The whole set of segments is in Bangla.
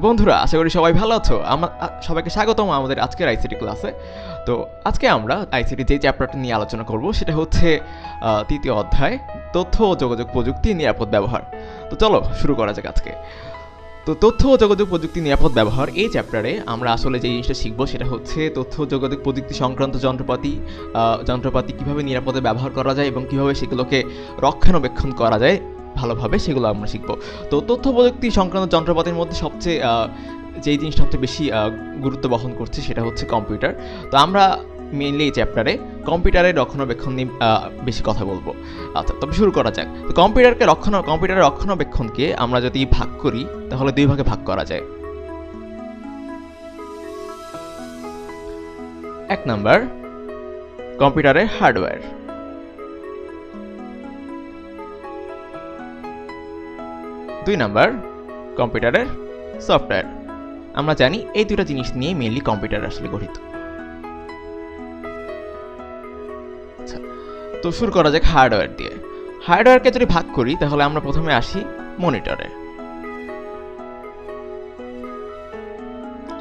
বন্ধুরা আশা করি সবাই ভালো আছো। সবাইকে স্বাগতম আমাদের আজকের আইসিটি ক্লাসে। তো আজকে আমরা আইসিটি যে চ্যাপ্টারটা নিয়ে আলোচনা করব সেটা হচ্ছে তৃতীয় অধ্যায়, তথ্য ও যোগাযোগ প্রযুক্তি নিরাপদ ব্যবহার। তো চলো শুরু করা যাক আজকে। তো তথ্য ও যোগাযোগ প্রযুক্তি নিরাপদ ব্যবহার এই চ্যাপ্টারে আমরা আসলে যে জিনিসটা শিখবো সেটা হচ্ছে তথ্য ও যোগাযোগ প্রযুক্তি সংক্রান্ত যন্ত্রপাতি কীভাবে নিরাপদে ব্যবহার করা যায় এবং কীভাবে সেগুলোকে রক্ষণাবেক্ষণ করা যায় ভালোভাবে, সেগুলো আমরা শিখবো। তো তথ্য প্রযুক্তি সংক্রান্ত যন্ত্রপাতির মধ্যে সবচেয়ে যেই জিনিসটা সবচেয়ে বেশি গুরুত্ব বহন করছে সেটা হচ্ছে কম্পিউটার। তো আমরা মেইনলি এই চ্যাপ্টারে কম্পিউটারের রক্ষণাবেক্ষণ নিয়ে বেশি কথা বলবো। আচ্ছা, তবে শুরু করা যাক। তো কম্পিউটারের রক্ষণাবেক্ষণকে আমরা যদি ভাগ করি তাহলে দুই ভাগে ভাগ করা যায়। এক নাম্বার, কম্পিউটারের হার্ডওয়্যার। দুই নাম্বার, কম্পিউটারের সফটওয়্যার। আমরা জানি এই দুটো জিনিস নিয়ে মেইনলি কম্পিউটার আসলে গঠিত। আচ্ছা, তো শুরু করা যাক হার্ডওয়্যার দিয়ে। হার্ডওয়্যারকে যদি ভাগ করি তাহলে আমরা প্রথমে আসি মনিটরে।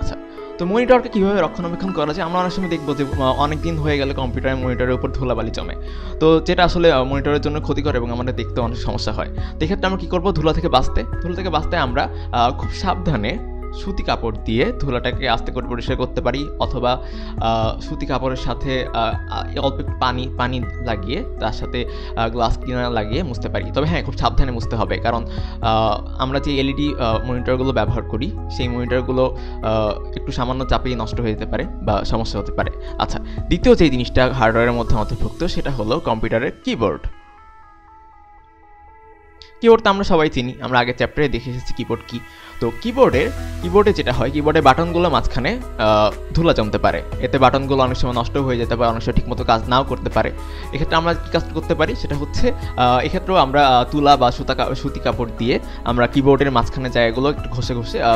আচ্ছা, তো মনিটরকে কীভাবে রক্ষণাবেক্ষণ করা যায় আমরা অনেক সময় দেখবো যে অনেকদিন হয়ে গেলে কম্পিউটারের মনিটরের উপর ধুলাবালি জমে, তো যেটা আসলে মনিটরের জন্য ক্ষতিকর এবং আমাদের দেখতে অনেক সমস্যা হয়। তো এক্ষেত্রে আমরা কী করবো, ধুলা থেকে বাঁচতে আমরা খুব সাবধানে সুতি কাপড় দিয়ে ধুলাটাকে আস্তে করে পরিষ্কার করতে পারি, অথবা সুতি কাপড়ের সাথে অল্প একটু পানি লাগিয়ে তার সাথে গ্লাস ক্লিনার লাগিয়ে মুছতে পারি। তবে হ্যাঁ, খুব সাবধানে মুছতে হবে, কারণ আমরা যে এলইডি মনিটরগুলো ব্যবহার করি সেই মনিটরগুলো একটু সামান্য চাপেই নষ্ট হয়ে যেতে পারে বা সমস্যা হতে পারে। আচ্ছা, দ্বিতীয় যে জিনিসটা হার্ডওয়্যারের মধ্যে অন্তর্ভুক্ত সেটা হলো কম্পিউটারের কিবোর্ড। কিবোর্ড তো আমরা সবাই চিনি, আমরা আগের চ্যাপ্টারে দেখে এসেছি কিবোর্ড কি। তো কিবোর্ডে যেটা হয়, কিবোর্ডের বাটনগুলো মাঝখানে ধুলা জমতে পারে, এতে বাটনগুলো অনেক সময় নষ্ট হয়ে যেতে পারে, অনেক সময় ঠিকমতো কাজ নাও করতে পারে। এক্ষেত্রে আমরা কী কাজ করতে পারি সেটা হচ্ছে এক্ষেত্রেও আমরা তুলা বা সুতি কাপড় দিয়ে আমরা কিবোর্ডের মাঝখানে জায়গাগুলো একটু ঘষে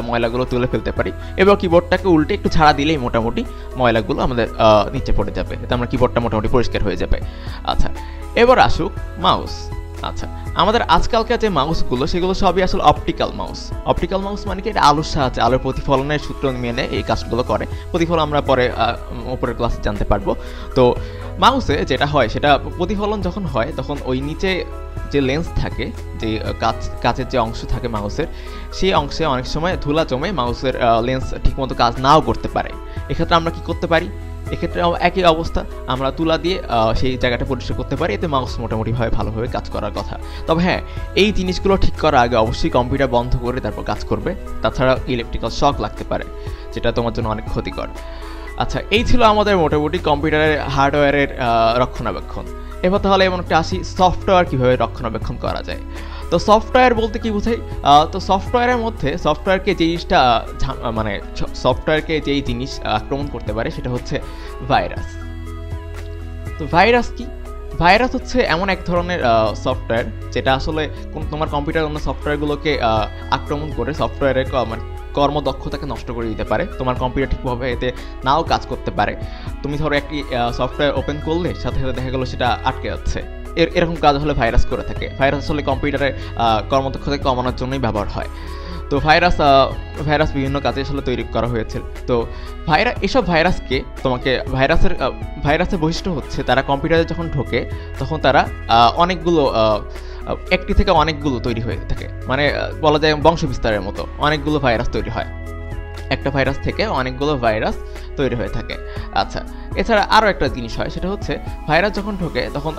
ময়লাগুলো তুলে ফেলতে পারি, এবং কিবোর্ডটাকে উল্টে একটু ছাড়া দিলেই মোটামুটি ময়লাগুলো আমাদের নিচে পড়ে যাবে, এতে আমরা কিবোর্ডটা মোটামুটি পরিষ্কার হয়ে যাবে। আচ্ছা, এবার আসুক মাউস। আচ্ছা, আমাদের আজকালকার যে মাউসগুলো সেগুলো সবই আসলে অপটিক্যাল মাউস মানে কি, এটা আলোর সাহায্যে, আলোর প্রতিফলনের সূত্র মেনে এই কাজগুলো করে। প্রতিফলন আমরা পরে উপরের ক্লাসে জানতে পারবো। তো মাউসে যেটা হয় সেটা প্রতিফলন যখন হয় তখন ওই নিচে যে লেন্স থাকে, যে কাচের যে অংশ থাকে মাউসের, সেই অংশে অনেক সময় ধুলা জমে মাউসের লেন্স ঠিকমতো কাজ নাও করতে পারে। এক্ষেত্রে আমরা কি করতে পারি, এক্ষেত্রে একই অবস্থা, আমরা তুলা দিয়ে সেই জায়গাটা পরিষ্কার করতে পারি, এতে মাউস মোটামুটিভাবে ভালোভাবে কাজ করার কথা। তবে হ্যাঁ, এই জিনিসগুলো ঠিক করার আগে অবশ্যই কম্পিউটার বন্ধ করে তারপর কাজ করবে, তাছাড়া ইলেকট্রিক্যাল শক লাগতে পারে, যেটা তোমার জন্য অনেক ক্ষতিকর। আচ্ছা, এই ছিল আমাদের মোটামুটি কম্পিউটারের হার্ডওয়্যারের রক্ষণাবেক্ষণ। এবার তাহলে এমন একটা আসি, সফটওয়্যার কীভাবে রক্ষণাবেক্ষণ করা যায়। তো সফটওয়্যার বলতে কি বোঝাই, তো সফটওয়্যারের মধ্যে সফটওয়্যারকে যেই জিনিস আক্রমণ করতে পারে সেটা হচ্ছে ভাইরাস। তো ভাইরাস কি, ভাইরাস হচ্ছে এমন এক ধরনের সফটওয়্যার যেটা আসলে তোমার কম্পিউটার অন্য সফটওয়্যারগুলোকে আক্রমণ করে সফটওয়্যারের কর্মদক্ষতাকে নষ্ট করে দিতে পারে, তোমার কম্পিউটার ঠিকভাবে এতে নাও কাজ করতে পারে। তুমি ধরো একটি সফটওয়্যার ওপেন করলে সাথে সাথে দেখা গেলো সেটা আটকে যাচ্ছে, এরকম কাজ হলে ভাইরাস করে থাকে। ভাইরাস আসলে কম্পিউটারের কর্মদক্ষতা কমানোর জন্যই ব্যবহার হয়। তো ভাইরাস বিভিন্ন কাজে আসলে তৈরি করা হয়েছে। তো এসব ভাইরাসকে ভাইরাসের বৈশিষ্ট্য হচ্ছে তারা কম্পিউটারে যখন ঢোকে তখন তারা একটি থেকে অনেকগুলো তৈরি হয়ে থাকে, মানে বলা যায় বংশ বিস্তারের মতো অনেকগুলো ভাইরাস তৈরি হয়, একটা ভাইরাস থেকে অনেকগুলো ভাইরাস তৈরি হয়ে থাকে। আচ্ছা, এছাড়া আরও একটা জিনিস হয়, সেটা হচ্ছে ভাইরাস যখন ঢোকে তখন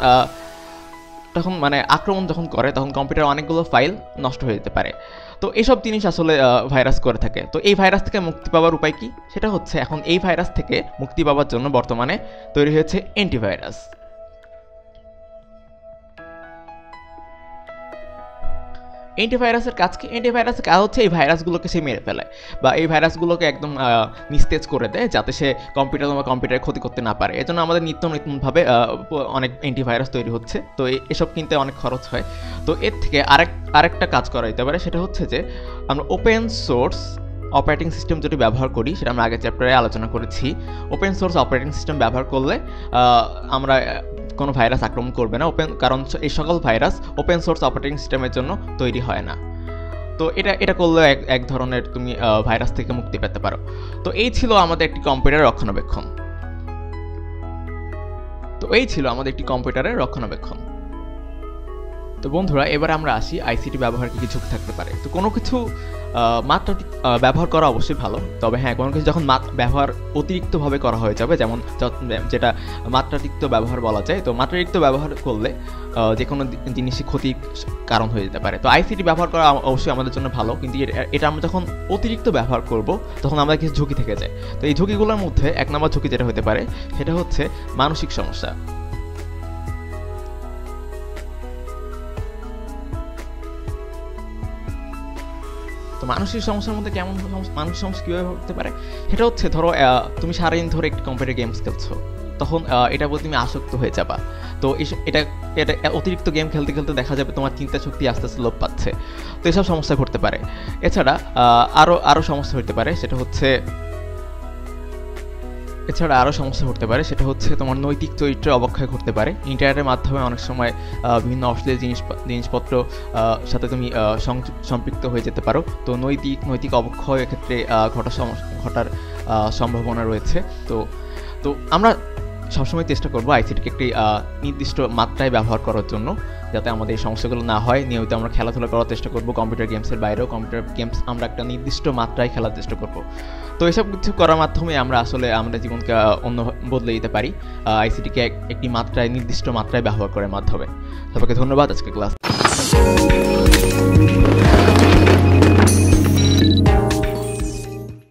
মানে আক্রমণ যখন করে তখন কম্পিউটারে অনেকগুলো ফাইল নষ্ট হয়ে যেতে পারে। তো এসব জিনিস আসলে ভাইরাস করে থাকে। তো এই ভাইরাস থেকে মুক্তি পাওয়ার উপায় কি, সেটা হচ্ছে এখন এই ভাইরাস থেকে মুক্তি পাওয়ার জন্য বর্তমানে তৈরি হয়েছে অ্যান্টিভাইরাস। অ্যান্টিভাইরাসের কাজ কি, অ্যান্টিভাইরাসের কাজ হচ্ছে এই ভাইরাসগুলোকে সে মেরে ফেলায় বা এই ভাইরাসগুলোকে একদম নিস্তেজ করে দেয়, যাতে সে কম্পিউটারের ক্ষতি করতে না পারে। এজন্য আমাদের নতুনভাবে অনেক অ্যান্টিভাইরাস তৈরি হচ্ছে। তো এসব কিনতে অনেক খরচ হয়। তো এর থেকে আরেকটা কাজ করা যেতে পারে, সেটা হচ্ছে যে আমরা ওপেন সোর্স অপারেটিং সিস্টেম যদি ব্যবহার করি, সেটা আমরা আগের চ্যাপ্টারে আলোচনা করেছি। ওপেন সোর্স অপারেটিং সিস্টেম ব্যবহার করলে আমরা কোনো ভাইরাস আক্রমণ করবে না, কারণ এই সকল ভাইরাস ওপেন সোর্স অপারেটিং সিস্টেমের জন্য তৈরি হয় না। তো এটা এটা করলেও এক ধরনের তুমি ভাইরাস থেকে মুক্তি পেতে পারো। তো এই ছিল আমাদের একটি কম্পিউটার রক্ষণাবেক্ষণ। তো বন্ধুরা, এবার আমরা আসি আইসিটি ব্যবহার কি ঝুঁকি থাকতে পারে। তো কোনো কিছু মাত্রাতিরিক্ত ব্যবহার করা অবশ্যই ভালো, তবে হ্যাঁ, কোনো কিছু যখন ব্যবহার অতিরিক্তভাবে করা হয়ে যাবে, যেমন যেটা মাত্রাতিরিক্ত ব্যবহার বলা যায়, তো মাত্রাতিরিক্ত ব্যবহার করলে যে কোনো জিনিসই ক্ষতির কারণ হয়ে যেতে পারে। তো আইসিটি ব্যবহার করা অবশ্যই আমাদের জন্য ভালো, কিন্তু এটা আমরা যখন অতিরিক্ত ব্যবহার করব তখন আমাদের কিছু ঝুঁকি থেকে যায়। তো এই ঝুঁকিগুলোর মধ্যে 1 নম্বর ঝুঁকি যেটা হতে পারে সেটা হচ্ছে মানসিক সমস্যা। তো মানসিক সমস্যার মধ্যে কেমন মানসিক সমস্যা কীভাবে হতে পারে, সেটা হচ্ছে ধরো তুমি সারাদিন ধরে একটি কম্পিউটার গেমস খেলছো, তখন এটার প্রতি তুমি আসক্ত হয়ে যাবা। তো এটা এটা অতিরিক্ত গেম খেলতে খেলতে দেখা যাবে তোমার চিন্তা শক্তি আস্তে আস্তে লোপ পাচ্ছে। তো এসব সমস্যা ঘটতে পারে। এছাড়া আরও সমস্যা হতে পারে, সেটা হচ্ছে সেটা হচ্ছে তোমার নৈতিক চরিত্রের অবক্ষয় ঘটতে পারে। ইন্টারনেটের মাধ্যমে অনেক সময় বিভিন্ন অশ্লীল জিনিসপত্র সাথে তুমি সম্পৃক্ত হয়ে যেতে পারো। তো নৈতিক অবক্ষয় এক্ষেত্রে ঘটার সম্ভাবনা রয়েছে। তো আমরা সবসময় চেষ্টা করবো আইসিটিকে একটি নির্দিষ্ট মাত্রায় ব্যবহার করার জন্য, যাতে আমাদের এই সমস্যাগুলো না হয়। নিয়মিত আমরা খেলাধুলা করার চেষ্টা করবো, কম্পিউটার গেমসের বাইরেও কম্পিউটার গেমস আমরা একটা নির্দিষ্ট মাত্রায় খেলার চেষ্টা করবো। তো এসব কিছু করার মাধ্যমে আমরা আমাদের জীবনকে অন্য বদলে দিতে পারি আইসিটিকে একটি নির্দিষ্ট মাত্রায় ব্যবহার করার মাধ্যমে। সবাইকে ধন্যবাদ আজকে ক্লাস।